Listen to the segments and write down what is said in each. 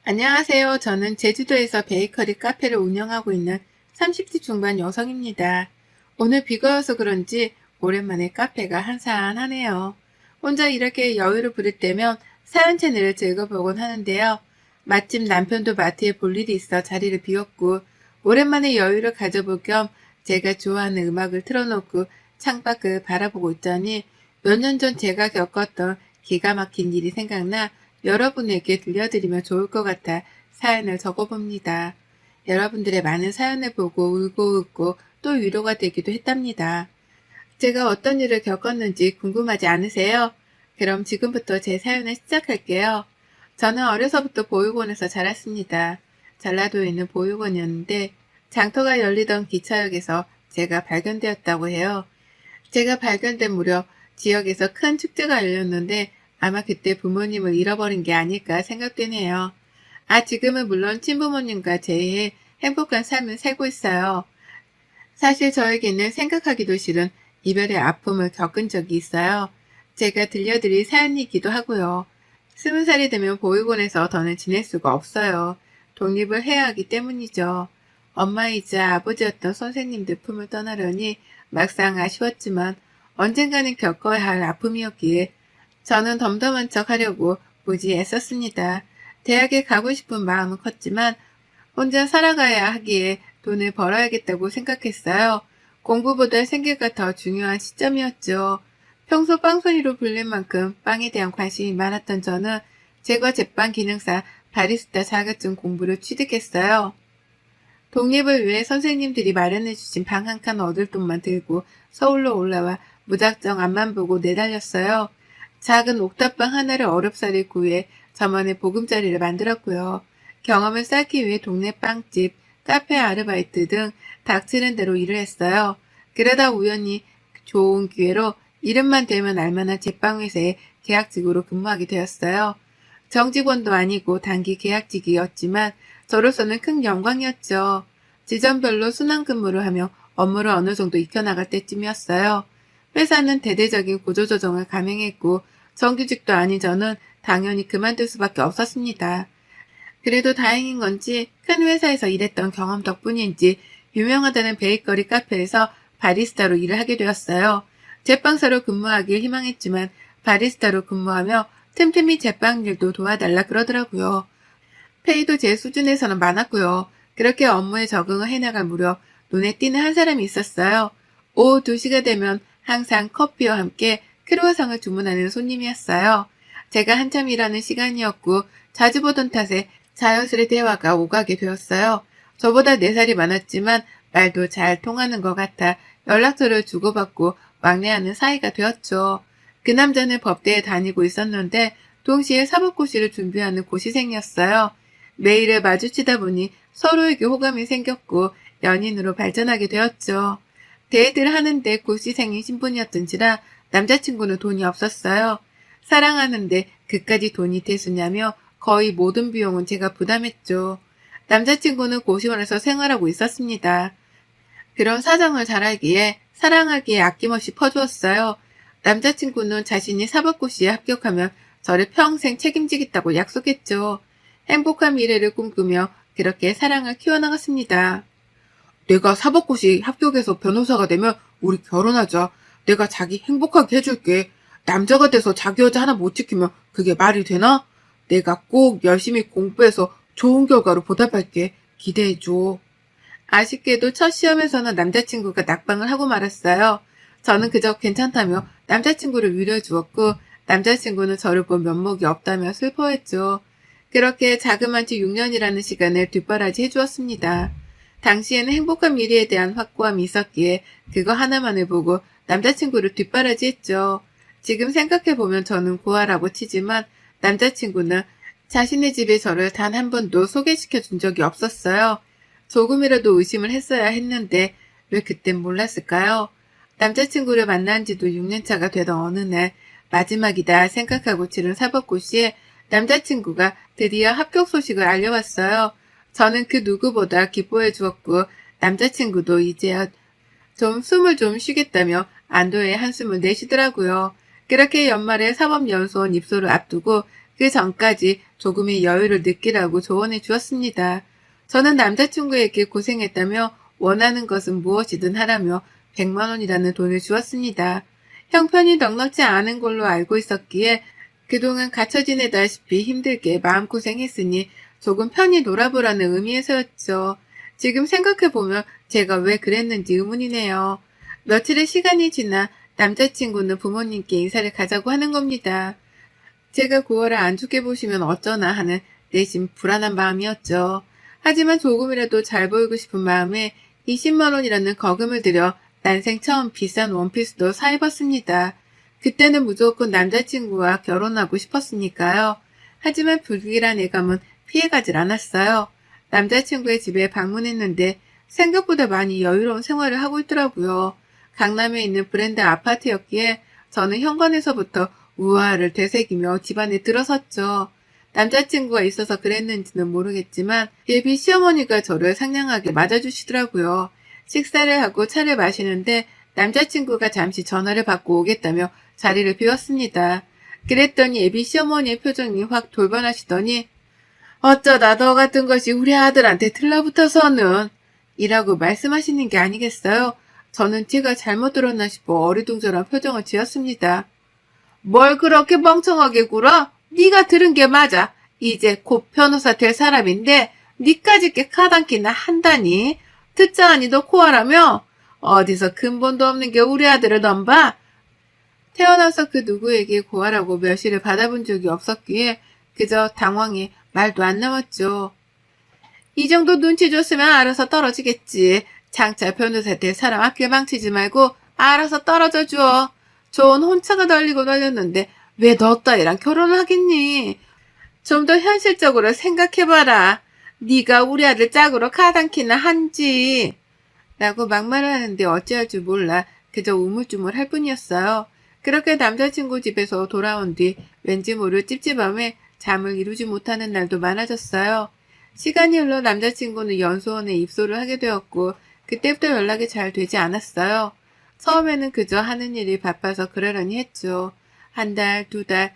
안녕하세요. 저는 제주도에서 베이커리 카페를 운영하고 있는 30대 중반 여성입니다. 오늘 비가 와서 그런지 오랜만에 카페가 한산하네요. 혼자 이렇게 여유를 부릴 때면 사연 채널을 읽어보곤 하는데요. 마침 남편도 마트에 볼 일이 있어 자리를 비웠고 오랜만에 여유를 가져볼 겸 제가 좋아하는 음악을 틀어놓고 창밖을 바라보고 있자니 몇 년 전 제가 겪었던 기가 막힌 일이 생각나 여러분에게 들려드리면 좋을 것 같아 사연을 적어봅니다. 여러분들의 많은 사연을 보고 울고 웃고 또 위로가 되기도 했답니다. 제가 어떤 일을 겪었는지 궁금하지 않으세요? 그럼 지금부터 제 사연을 시작할게요. 저는 어려서부터 보육원에서 자랐습니다. 전라도에 있는 보육원이었는데 장터가 열리던 기차역에서 제가 발견되었다고 해요. 제가 발견된 무렵 지역에서 큰 축제가 열렸는데 아마 그때 부모님을 잃어버린 게 아닐까 생각되네요. 지금은 물론 친부모님과 제외 행복한 삶을 살고 있어요. 사실 저에게는 생각하기도 싫은 이별의 아픔을 겪은 적이 있어요. 제가 들려드릴 사연이기도 하고요. 20살이 되면 보육원에서 더는 지낼 수가 없어요. 독립을 해야 하기 때문이죠. 엄마이자 아버지였던 선생님들 품을 떠나려니 막상 아쉬웠지만 언젠가는 겪어야 할 아픔이었기에 저는 덤덤한 척 하려고 무지 애썼습니다. 대학에 가고 싶은 마음은 컸지만 혼자 살아가야 하기에 돈을 벌어야겠다고 생각했어요. 공부보다 생계가 더 중요한 시점이었죠. 평소 빵순이로 불릴 만큼 빵에 대한 관심이 많았던 저는 제과 제빵 기능사 바리스타 자격증 공부를 취득했어요. 독립을 위해 선생님들이 마련해주신 방 한 칸 얻을 돈만 들고 서울로 올라와 무작정 앞만 보고 내달렸어요. 작은 옥탑방 하나를 어렵사리 구해 저만의 보금자리를 만들었고요. 경험을 쌓기 위해 동네 빵집, 카페 아르바이트 등 닥치는 대로 일을 했어요. 그러다 우연히 좋은 기회로 이름만 대면 알만한 제빵회사에 계약직으로 근무하게 되었어요. 정직원도 아니고 단기 계약직이었지만 저로서는 큰 영광이었죠. 지점별로 순환 근무를 하며 업무를 어느 정도 익혀나갈 때쯤이었어요. 회사는 대대적인 구조조정을 감행했고 정규직도 아닌 저는 당연히 그만둘 수밖에 없었습니다. 그래도 다행인 건지 큰 회사에서 일했던 경험 덕분인지 유명하다는 베이커리 카페에서 바리스타로 일을 하게 되었어요. 제빵사로 근무하길 희망했지만 바리스타로 근무하며 틈틈이 제빵 일도 도와달라 그러더라고요. 페이도 제 수준에서는 많았고요. 그렇게 업무에 적응을 해나갈 무렵 눈에 띄는 한 사람이 있었어요. 오후 2시가 되면 항상 커피와 함께 크루아상을 주문하는 손님이었어요. 제가 한참 일하는 시간이었고 자주 보던 탓에 자연스레 대화가 오가게 되었어요. 저보다 4살이 많았지만 말도 잘 통하는 것 같아 연락처를 주고받고 왕래하는 사이가 되었죠. 그 남자는 법대에 다니고 있었는데 동시에 사법고시를 준비하는 고시생이었어요. 매일을 마주치다 보니 서로에게 호감이 생겼고 연인으로 발전하게 되었죠. 데이트를 하는데 고시생이 신분이었던지라 남자친구는 돈이 없었어요. 사랑하는데 그까지 돈이 대수냐며 거의 모든 비용은 제가 부담했죠. 남자친구는 고시원에서 생활하고 있었습니다. 그런 사정을 잘 알기에 사랑하기에 아낌없이 퍼주었어요. 남자친구는 자신이 사법고시에 합격하면 저를 평생 책임지겠다고 약속했죠. 행복한 미래를 꿈꾸며 그렇게 사랑을 키워나갔습니다. 내가 사법고시 합격해서 변호사가 되면 우리 결혼하자. 내가 자기 행복하게 해줄게. 남자가 돼서 자기 여자 하나 못 지키면 그게 말이 되나? 내가 꼭 열심히 공부해서 좋은 결과로 보답할게. 기대해줘. 아쉽게도 첫 시험에서는 남자친구가 낙방을 하고 말았어요. 저는 그저 괜찮다며 남자친구를 위로해 주었고 남자친구는 저를 본 면목이 없다며 슬퍼했죠. 그렇게 자그마치 6년이라는 시간을 뒷바라지 해주었습니다. 당시에는 행복한 미래에 대한 확고함이 있었기에 그거 하나만을 보고 남자친구를 뒷바라지 했죠. 지금 생각해보면 저는 고아라고 치지만 남자친구는 자신의 집에 저를 단 한 번도 소개시켜 준 적이 없었어요. 조금이라도 의심을 했어야 했는데 왜 그땐 몰랐을까요? 남자친구를 만난 지도 6년차가 되던 어느 날 마지막이다 생각하고 치른 사법고시에 남자친구가 드디어 합격 소식을 알려왔어요. 저는 그 누구보다 기뻐해 주었고 남자친구도 이제야 좀 숨을 좀 쉬겠다며 안도의 한숨을 내쉬더라고요. 그렇게 연말에 사법연수원 입소를 앞두고 그 전까지 조금의 여유를 느끼라고 조언해 주었습니다. 저는 남자친구에게 고생했다며 원하는 것은 무엇이든 하라며 100만 원이라는 돈을 주었습니다. 형편이 넉넉지 않은 걸로 알고 있었기에 그동안 갇혀 지내다시피 힘들게 마음고생했으니 조금 편히 놀아보라는 의미에서였죠. 지금 생각해보면 제가 왜 그랬는지 의문이네요. 며칠의 시간이 지나 남자친구는 부모님께 인사를 가자고 하는 겁니다. 제가 9월을 안 좋게 보시면 어쩌나 하는 내심 불안한 마음이었죠. 하지만 조금이라도 잘 보이고 싶은 마음에 20만 원이라는 거금을 들여 난생 처음 비싼 원피스도 사 입었습니다. 그때는 무조건 남자친구와 결혼하고 싶었으니까요. 하지만 불길한 예감은 피해가질 않았어요. 남자친구의 집에 방문했는데 생각보다 많이 여유로운 생활을 하고 있더라고요. 강남에 있는 브랜드 아파트였기에 저는 현관에서부터 우아를 되새기며 집안에 들어섰죠. 남자친구가 있어서 그랬는지는 모르겠지만 예비 시어머니가 저를 상냥하게 맞아주시더라고요. 식사를 하고 차를 마시는데 남자친구가 잠시 전화를 받고 오겠다며 자리를 비웠습니다. 그랬더니 예비 시어머니의 표정이 확 돌변하시더니 어쩌다 너 같은 것이 우리 아들한테 들러붙어서는 이라고 말씀하시는 게 아니겠어요? 저는 제가 잘못 들었나 싶어 어리둥절한 표정을 지었습니다. 뭘 그렇게 멍청하게 굴어? 네가 들은 게 맞아. 이제 곧 변호사 될 사람인데 니까짓 게 카단키나 한다니? 듣자하니 너 코아라며? 어디서 근본도 없는 게 우리 아들을 넘봐? 태어나서 그 누구에게 고아라고 멸시를 받아본 적이 없었기에 그저 당황해 말도 안 나왔죠. 이 정도 눈치 줬으면 알아서 떨어지겠지. 장차 변호사 될 사람 학교 망치지 말고 알아서 떨어져 줘. 좋은 혼차가 널리고 널렸는데 왜 너 따위랑 결혼을 하겠니? 좀 더 현실적으로 생각해봐라. 네가 우리 아들 짝으로 가당키나 한지. 라고 막말을 하는데 어찌할 줄 몰라 그저 우물쭈물할 뿐이었어요. 그렇게 남자친구 집에서 돌아온 뒤 왠지 모를 찝찝함에 잠을 이루지 못하는 날도 많아졌어요. 시간이 흘러 남자친구는 연수원에 입소를 하게 되었고 그때부터 연락이 잘 되지 않았어요. 처음에는 그저 하는 일이 바빠서 그러려니 했죠. 한 달, 두 달,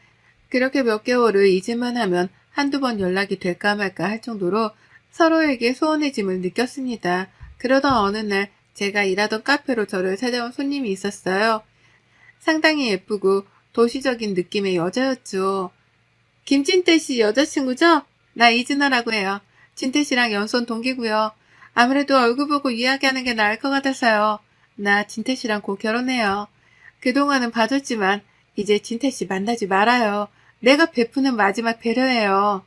그렇게 몇 개월을 잊을만 하면 한두 번 연락이 될까 말까 할 정도로 서로에게 소원의 짐을 느꼈습니다. 그러던 어느 날 제가 일하던 카페로 저를 찾아온 손님이 있었어요. 상당히 예쁘고 도시적인 느낌의 여자였죠. 김진태 씨 여자친구죠? 나 이진아라고 해요. 진태 씨랑 연수원 동기고요. 아무래도 얼굴 보고 이야기하는 게 나을 것 같아서요. 나 진태 씨랑 곧 결혼해요. 그동안은 봐줬지만 이제 진태 씨 만나지 말아요. 내가 베푸는 마지막 배려예요.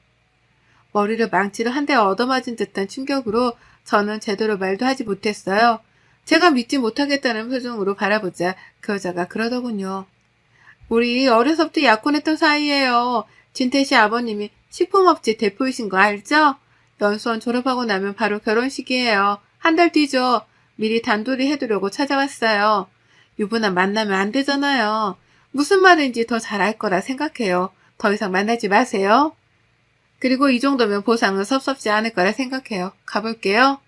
머리를 망치로 한 대 얻어맞은 듯한 충격으로 저는 제대로 말도 하지 못했어요. 제가 믿지 못하겠다는 표정으로 바라보자 그 여자가 그러더군요. 우리 어려서부터 약혼했던 사이예요. 진태 씨 아버님이 식품업체 대표이신 거 알죠? 연수원 졸업하고 나면 바로 결혼식이에요. 한 달 뒤죠. 미리 단둘이 해두려고 찾아왔어요. 유부남 만나면 안 되잖아요. 무슨 말인지 더 잘 알 거라 생각해요. 더 이상 만나지 마세요. 그리고 이 정도면 보상은 섭섭지 않을 거라 생각해요. 가볼게요.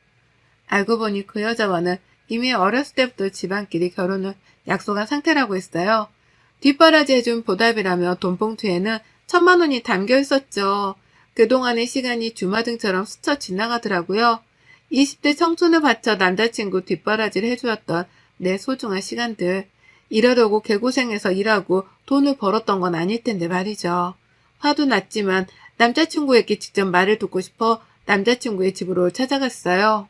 알고 보니 그 여자와는 이미 어렸을 때부터 집안끼리 결혼을 약속한 상태라고 했어요. 뒷바라지 해준 보답이라며 돈봉투에는 1,000만 원이 담겨 있었죠. 그동안의 시간이 주마등처럼 스쳐 지나가더라고요. 20대 청춘을 바쳐 남자친구 뒷바라지를 해주었던 내 소중한 시간들. 이러려고 개고생해서 일하고 돈을 벌었던 건 아닐 텐데 말이죠. 화도 났지만 남자친구에게 직접 말을 듣고 싶어 남자친구의 집으로 찾아갔어요.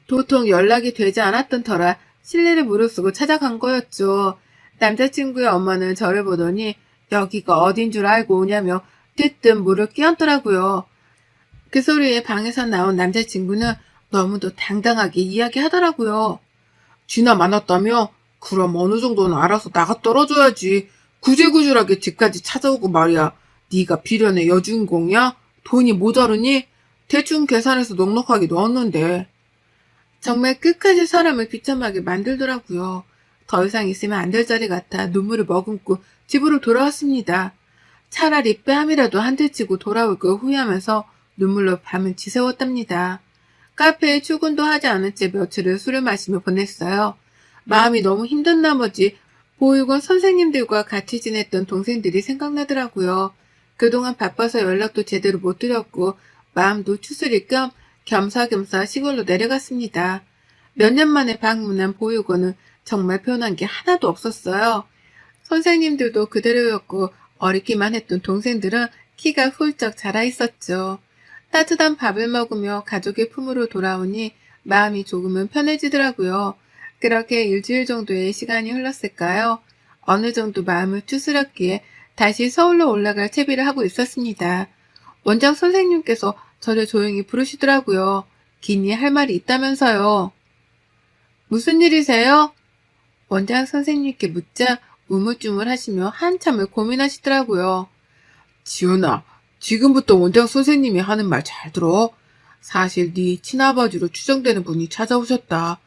도통 연락이 되지 않았던 터라 실례를 무릅쓰고 찾아간 거였죠. 남자친구의 엄마는 저를 보더니 여기가 어딘 줄 알고 오냐며 뒤뜸 물을 끼얹더라고요. 그 소리에 방에서 나온 남자친구는 너무도 당당하게 이야기하더라고요. 쥐나 많았다며? 그럼 어느 정도는 알아서 나가 떨어져야지. 구질구질하게 집까지 찾아오고 말이야. 네가 비련의 여주인공이야? 돈이 모자르니? 대충 계산해서 넉넉하게 넣었는데. 정말 끝까지 사람을 비참하게 만들더라고요. 더 이상 있으면 안 될 자리 같아 눈물을 머금고 집으로 돌아왔습니다. 차라리 뺨이라도 한 대 치고 돌아올 걸 후회하면서 눈물로 밤을 지새웠답니다. 카페에 출근도 하지 않은 채 며칠을 술을 마시며 보냈어요. 마음이 너무 힘든 나머지 보육원 선생님들과 같이 지냈던 동생들이 생각나더라고요. 그동안 바빠서 연락도 제대로 못 드렸고 마음도 추스릴 겸 겸사겸사 시골로 내려갔습니다. 몇 년 만에 방문한 보육원은 정말 변한 게 하나도 없었어요. 선생님들도 그대로였고 어리기만 했던 동생들은 키가 훌쩍 자라 있었죠. 따뜻한 밥을 먹으며 가족의 품으로 돌아오니 마음이 조금은 편해지더라고요. 그렇게 일주일 정도의 시간이 흘렀을까요? 어느 정도 마음을 추스렸기에 다시 서울로 올라갈 채비를 하고 있었습니다. 원장 선생님께서 저를 조용히 부르시더라고요. 긴히 할 말이 있다면서요. 무슨 일이세요? 원장 선생님께 묻자 우물쭈물하시며 한참을 고민하시더라고요. 지훈아, 지금부터 원장 선생님이 하는 말 잘 들어. 사실 네 친아버지로 추정되는 분이 찾아오셨다.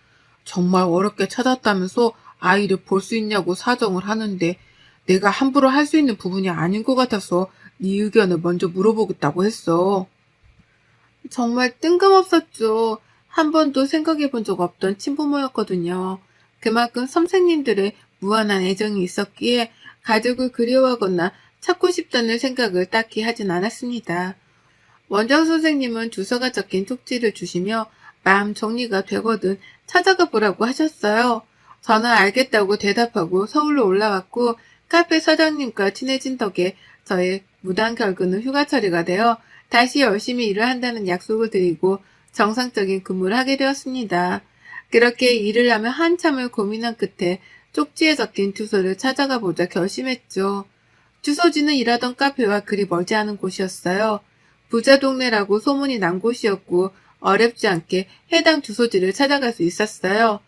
정말 어렵게 찾았다면서 아이를 볼 수 있냐고 사정을 하는데 내가 함부로 할 수 있는 부분이 아닌 것 같아서 네 의견을 먼저 물어보겠다고 했어. 정말 뜬금없었죠. 한 번도 생각해 본 적 없던 친부모였거든요. 그만큼 선생님들의 무한한 애정이 있었기에 가족을 그리워하거나 찾고 싶다는 생각을 딱히 하진 않았습니다. 원장 선생님은 주소가 적힌 쪽지를 주시며 마음 정리가 되거든 찾아가 보라고 하셨어요. 저는 알겠다고 대답하고 서울로 올라왔고 카페 사장님과 친해진 덕에 저의 무단 결근은 휴가 처리가 되어 다시 열심히 일을 한다는 약속을 드리고 정상적인 근무를 하게 되었습니다. 그렇게 일을 하며 한참을 고민한 끝에 쪽지에 적힌 주소를 찾아가 보자 결심했죠. 주소지는 일하던 카페와 그리 멀지 않은 곳이었어요. 부자 동네라고 소문이 난 곳이었고 어렵지 않게 해당 주소지를 찾아갈 수 있었어요.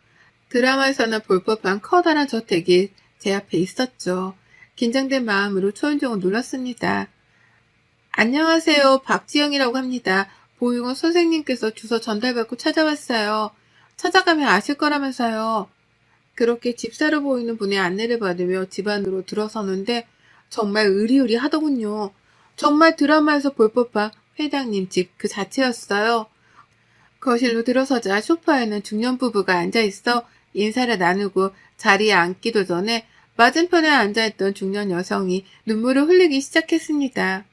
드라마에서는 볼 법한 커다란 저택이 제 앞에 있었죠. 긴장된 마음으로 초인종을 눌렀습니다. 안녕하세요. 박지영이라고 합니다. 보육원 선생님께서 주소 전달받고 찾아왔어요. 찾아가면 아실 거라면서요. 그렇게 집사로 보이는 분의 안내를 받으며 집 안으로 들어서는데 정말 의리의리하더군요. 정말 드라마에서 볼 법한 회장님 집 그 자체였어요. 거실로 들어서자 소파에는 중년 부부가 앉아있어 인사를 나누고 자리에 앉기도 전에 맞은편에 앉아있던 중년 여성이 눈물을 흘리기 시작했습니다.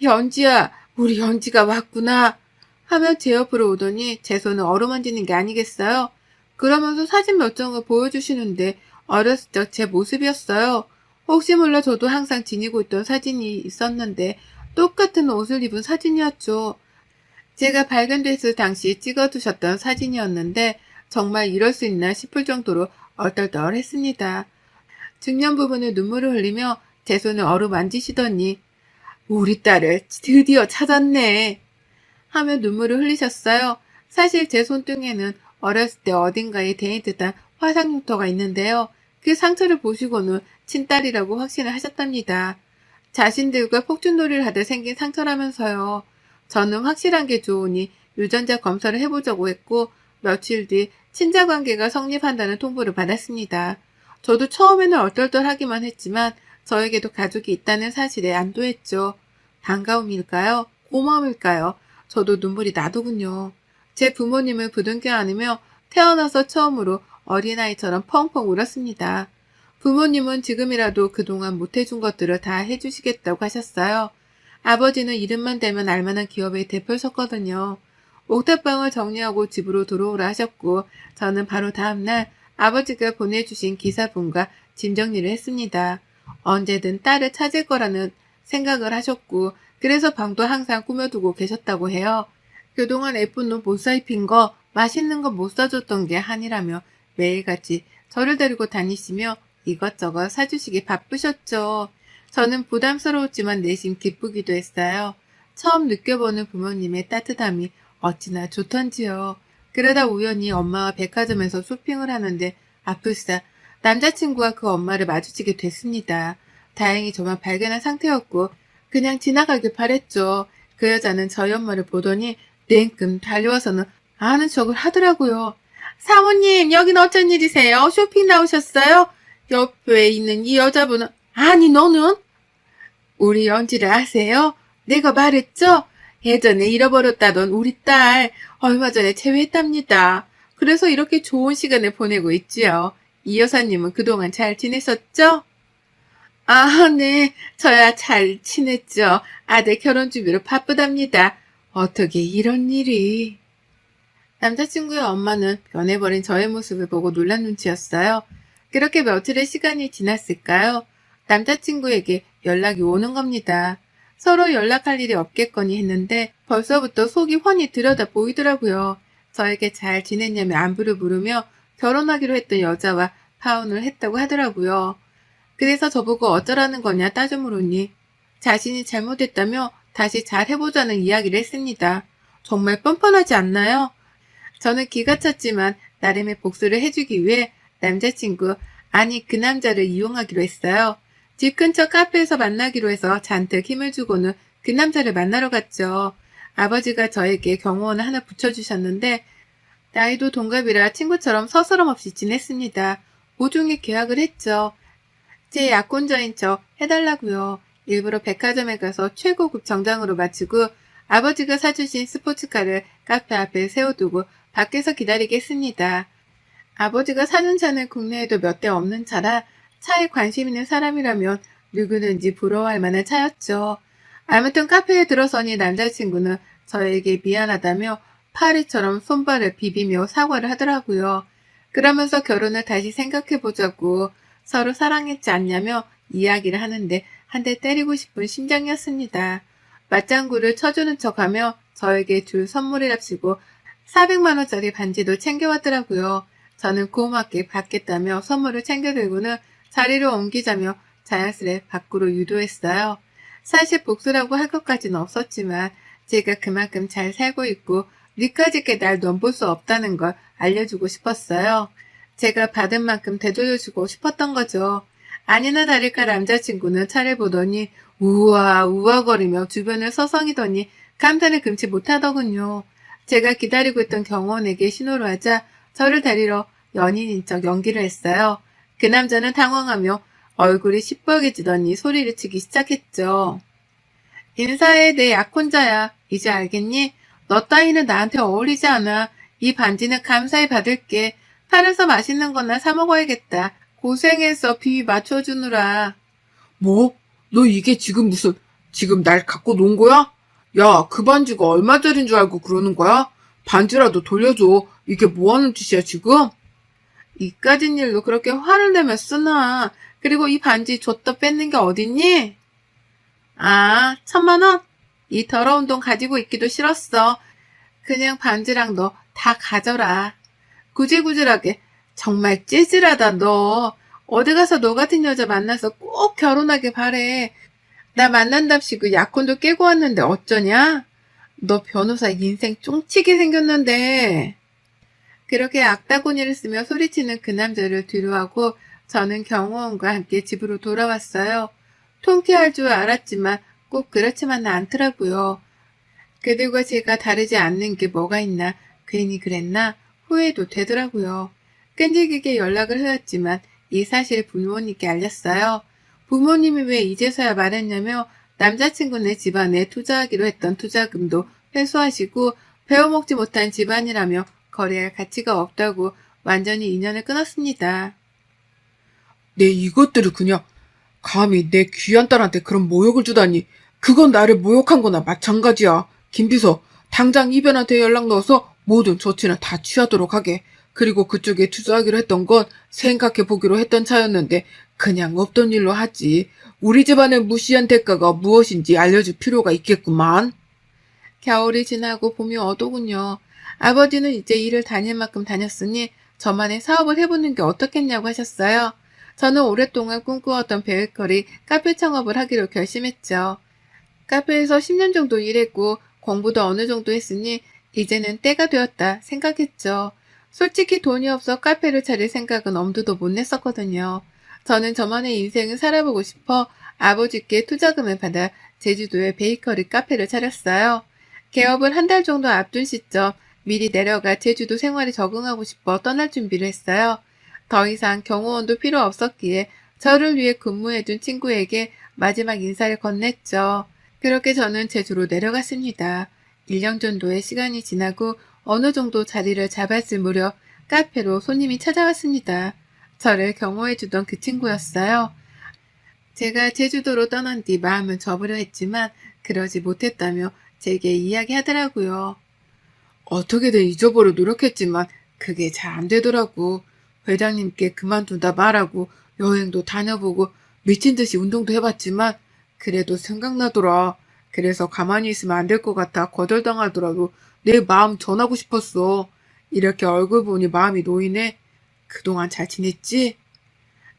연지야, 우리 연지가 왔구나 하며 제 옆으로 오더니 제 손을 어루만지는 게 아니겠어요? 그러면서 사진 몇 장을 보여주시는데 어렸을 적 제 모습이었어요. 혹시 몰라 저도 항상 지니고 있던 사진이 있었는데 똑같은 옷을 입은 사진이었죠. 제가 발견됐을 당시 찍어두셨던 사진이었는데 정말 이럴 수 있나 싶을 정도로 얼떨떨했습니다. 중년 부부는 눈물을 흘리며 제 손을 어루만지시더니 우리 딸을 드디어 찾았네 하며 눈물을 흘리셨어요. 사실 제 손등에는 어렸을 때 어딘가에 데인 듯한 화상 흉터가 있는데요. 그 상처를 보시고는 친딸이라고 확신을 하셨답니다. 자신들과 폭죽놀이를 하듯 생긴 상처라면서요. 저는 확실한 게 좋으니 유전자 검사를 해보자고 했고 며칠 뒤 친자관계가 성립한다는 통보를 받았습니다. 저도 처음에는 얼떨떨하기만 했지만 저에게도 가족이 있다는 사실에 안도했죠. 반가움일까요? 고마움일까요? 저도 눈물이 나더군요. 제 부모님을 부둥켜 안으며 태어나서 처음으로 어린아이처럼 펑펑 울었습니다. 부모님은 지금이라도 그동안 못해준 것들을 다 해주시겠다고 하셨어요. 아버지는 이름만 대면 알만한 기업의 대표셨거든요. 옥탑방을 정리하고 집으로 들어오라 하셨고 저는 바로 다음날 아버지가 보내주신 기사분과 짐 정리를 했습니다. 언제든 딸을 찾을 거라는 생각을 하셨고 그래서 방도 항상 꾸며두고 계셨다고 해요. 그동안 예쁜 옷 못 사 입힌 거, 맛있는 거 못 사줬던 게 한이라며 매일같이 저를 데리고 다니시며 이것저것 사주시기 바쁘셨죠. 저는 부담스러웠지만 내심 기쁘기도 했어요. 처음 느껴보는 부모님의 따뜻함이 어찌나 좋던지요. 그러다 우연히 엄마와 백화점에서 쇼핑을 하는데 아플싸 남자친구와 그 엄마를 마주치게 됐습니다. 다행히 저만 발견한 상태였고 그냥 지나가길 바랬죠. 그 여자는 저희 엄마를 보더니 냉큼 달려와서는 아는 척을 하더라고요. 사모님, 여긴 어쩐 일이세요? 쇼핑 나오셨어요? 옆에 있는 이 여자분은 아니 너는? 우리 연지를 아세요? 내가 말했죠? 예전에 잃어버렸다던 우리 딸 얼마 전에 재회했답니다. 그래서 이렇게 좋은 시간을 보내고 있지요. 이 여사님은 그동안 잘 지내셨죠? 아, 네. 저야 잘 지냈죠. 아들 결혼 준비로 바쁘답니다. 어떻게 이런 일이. 남자친구의 엄마는 변해버린 저의 모습을 보고 놀란 눈치였어요. 그렇게 며칠의 시간이 지났을까요? 남자친구에게 연락이 오는 겁니다. 서로 연락할 일이 없겠거니 했는데 벌써부터 속이 훤히 들여다 보이더라고요. 저에게 잘 지냈냐며 안부를 물으며 결혼하기로 했던 여자와 파혼을 했다고 하더라고요. 그래서 저보고 어쩌라는 거냐 따져 물으니 자신이 잘못했다며 다시 잘 해보자는 이야기를 했습니다. 정말 뻔뻔하지 않나요? 저는 기가 찼지만 나름의 복수를 해주기 위해 남자친구, 아니 그 남자를 이용하기로 했어요. 집 근처 카페에서 만나기로 해서 잔뜩 힘을 주고는 그 남자를 만나러 갔죠. 아버지가 저에게 경호원을 하나 붙여주셨는데 나이도 동갑이라 친구처럼 서스럼 없이 지냈습니다. 보증에 계약을 했죠. 제 약혼자인 척 해달라고요. 일부러 백화점에 가서 최고급 정장으로 맞추고 아버지가 사주신 스포츠카를 카페 앞에 세워두고 밖에서 기다리게 했습니다. 아버지가 사는 차는 국내에도 몇 대 없는 차라 차에 관심 있는 사람이라면 누구든지 부러워할 만한 차였죠. 아무튼 카페에 들어서니 남자친구는 저에게 미안하다며 파리처럼 손발을 비비며 사과를 하더라고요. 그러면서 결혼을 다시 생각해보자고 서로 사랑했지 않냐며 이야기를 하는데 한 대 때리고 싶은 심정이었습니다. 맞장구를 쳐주는 척하며 저에게 줄 선물이랍시고 400만 원짜리 반지도 챙겨왔더라고요. 저는 고맙게 받겠다며 선물을 챙겨들고는 자리를 옮기자며 자연스레 밖으로 유도했어요. 사실 복수라고 할 것까지는 없었지만 제가 그만큼 잘 살고 있고 니까짓게 날 넘볼 수 없다는 걸 알려주고 싶었어요. 제가 받은 만큼 되돌려주고 싶었던 거죠. 아니나 다를까 남자친구는 차를 보더니 우아거리며 주변을 서성이더니 감탄을 금치 못하더군요. 제가 기다리고 있던 경호원에게 신호를 하자 저를 데리러 연인인 척 연기를 했어요. 그 남자는 당황하며 얼굴이 시뻘개지더니 소리를 치기 시작했죠. 인사해, 내 약혼자야. 이제 알겠니? 너 따위는 나한테 어울리지 않아. 이 반지는 감사히 받을게. 팔에서 맛있는 거나 사 먹어야겠다. 고생해서 비위 맞춰주느라. 뭐? 너 이게 지금 날 갖고 논 거야? 야, 그 반지가 얼마짜린 줄 알고 그러는 거야? 반지라도 돌려줘. 이게 뭐 하는 짓이야, 지금? 이까진 일로 그렇게 화를 내며 쓰나. 그리고 이 반지 줬다 뺏는 게 어딨니? 아, 1,000만 원? 이 더러운 돈 가지고 있기도 싫었어. 그냥 반지랑 너 다 가져라. 구질구질하게. 정말 찌질하다, 너. 어디 가서 너 같은 여자 만나서 꼭 결혼하길 바래. 나 만난답시고 약혼도 깨고 왔는데 어쩌냐? 너 변호사 인생 쫑치게 생겼는데. 그렇게 악다구니를 쓰며 소리치는 그 남자를 뒤로하고 저는 경호원과 함께 집으로 돌아왔어요. 통쾌할 줄 알았지만 꼭 그렇지만은 않더라고요. 그들과 제가 다르지 않는 게 뭐가 있나 괜히 그랬나 후회도 되더라고요. 끈질기게 연락을 해왔지만 이 사실을 부모님께 알렸어요. 부모님이 왜 이제서야 말했냐며 남자친구네 집안에 투자하기로 했던 투자금도 회수하시고 배워먹지 못한 집안이라며 거래할 가치가 없다고 완전히 인연을 끊었습니다. 내 이것들을 그냥 감히 내 귀한 딸한테 그런 모욕을 주다니. 그건 나를 모욕한 거나 마찬가지야. 김비서, 당장 이변한테 연락 넣어서 모든 조치는 다 취하도록 하게. 그리고 그쪽에 투자하기로 했던 건 생각해 보기로 했던 차였는데 그냥 없던 일로 하지. 우리 집안의 무시한 대가가 무엇인지 알려줄 필요가 있겠구만. 겨울이 지나고 봄이 오더군요. 아버지는 이제 일을 다닐 만큼 다녔으니 저만의 사업을 해보는 게 어떻겠냐고 하셨어요. 저는 오랫동안 꿈꾸었던 베이커리 카페 창업을 하기로 결심했죠. 카페에서 10년 정도 일했고 공부도 어느 정도 했으니 이제는 때가 되었다 생각했죠. 솔직히 돈이 없어 카페를 차릴 생각은 엄두도 못 냈었거든요. 저는 저만의 인생을 살아보고 싶어 아버지께 투자금을 받아 제주도에 베이커리 카페를 차렸어요. 개업을 한 달 정도 앞둔 시점 미리 내려가 제주도 생활에 적응하고 싶어 떠날 준비를 했어요. 더 이상 경호원도 필요 없었기에 저를 위해 근무해준 친구에게 마지막 인사를 건넸죠. 그렇게 저는 제주로 내려갔습니다. 1년 정도의 시간이 지나고 어느 정도 자리를 잡았을 무렵 카페로 손님이 찾아왔습니다. 저를 경호해주던 그 친구였어요. 제가 제주도로 떠난 뒤 마음을 접으려 했지만 그러지 못했다며 제게 이야기하더라고요. 어떻게든 잊어보려 노력했지만 그게 잘 안 되더라고. 회장님께 그만둔다 말하고 여행도 다녀보고 미친 듯이 운동도 해봤지만 그래도 생각나더라. 그래서 가만히 있으면 안 될 것 같아 거절당하더라도 내 마음 전하고 싶었어. 이렇게 얼굴 보니 마음이 놓이네. 그동안 잘 지냈지?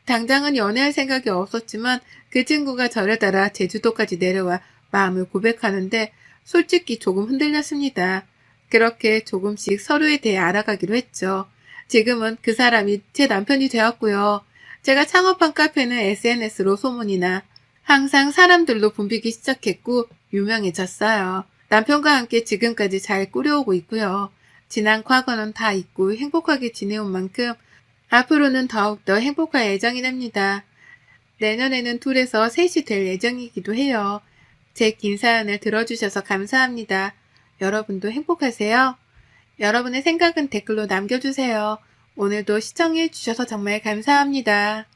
당장은 연애할 생각이 없었지만 그 친구가 저를 따라 제주도까지 내려와 마음을 고백하는데 솔직히 조금 흔들렸습니다. 그렇게 조금씩 서로에 대해 알아가기로 했죠. 지금은 그 사람이 제 남편이 되었고요. 제가 창업한 카페는 SNS로 소문이 나 항상 사람들로 붐비기 시작했고 유명해졌어요. 남편과 함께 지금까지 잘 꾸려오고 있고요. 지난 과거는 다 잊고 행복하게 지내온 만큼 앞으로는 더욱더 행복할 예정이랍니다. 내년에는 둘에서 셋이 될 예정이기도 해요. 제 긴 사연을 들어주셔서 감사합니다. 여러분도 행복하세요? 여러분의 생각은 댓글로 남겨주세요. 오늘도 시청해주셔서 정말 감사합니다.